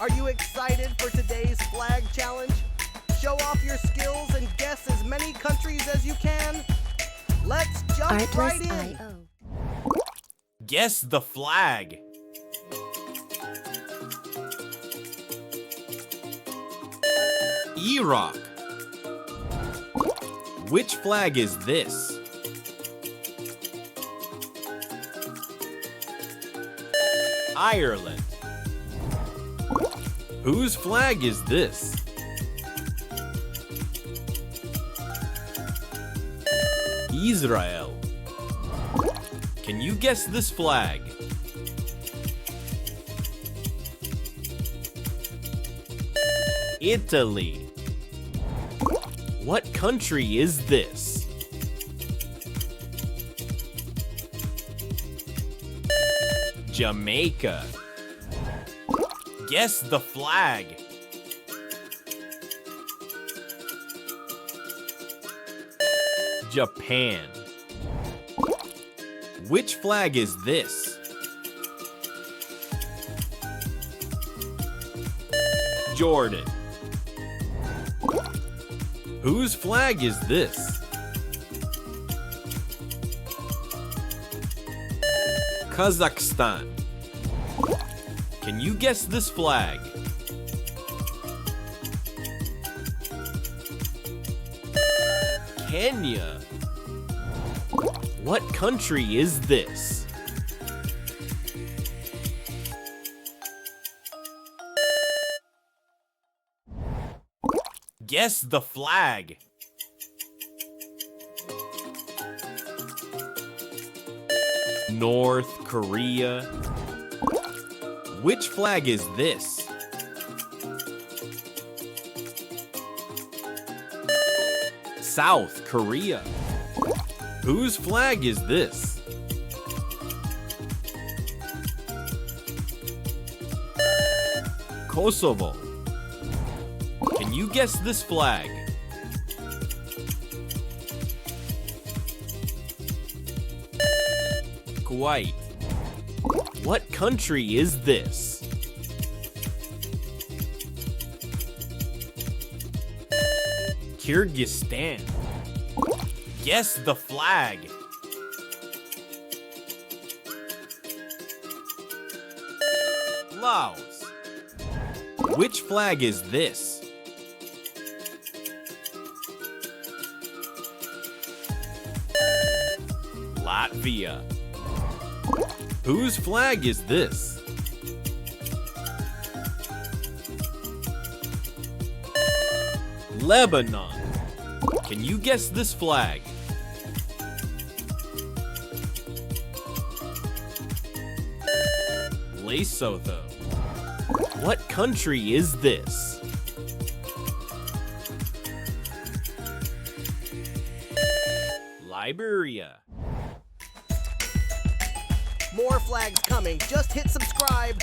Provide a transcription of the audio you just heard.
Are you excited for today's flag challenge? Show off your skills and guess as many countries as you can. Let's jump right in. Guess the flag. Iraq. Which flag is this? Ireland. Whose flag is this? Israel. Can you guess this flag? Italy. What country is this? Jamaica. Guess the flag. Japan. Which flag is this? Jordan. Whose flag is this? Kazakhstan. Can you guess this flag? Kenya. What country is this? Guess the flag. North Korea. Which flag is this? South Korea. Whose flag is this? Kosovo. Can you guess this flag? Kuwait. What country is this? Kyrgyzstan. Guess the flag. Laos. Which flag is this? Latvia. Whose flag is this? Lebanon. Can you guess this flag? Lesotho. What country is this? Liberia. More flags coming. Just hit subscribe.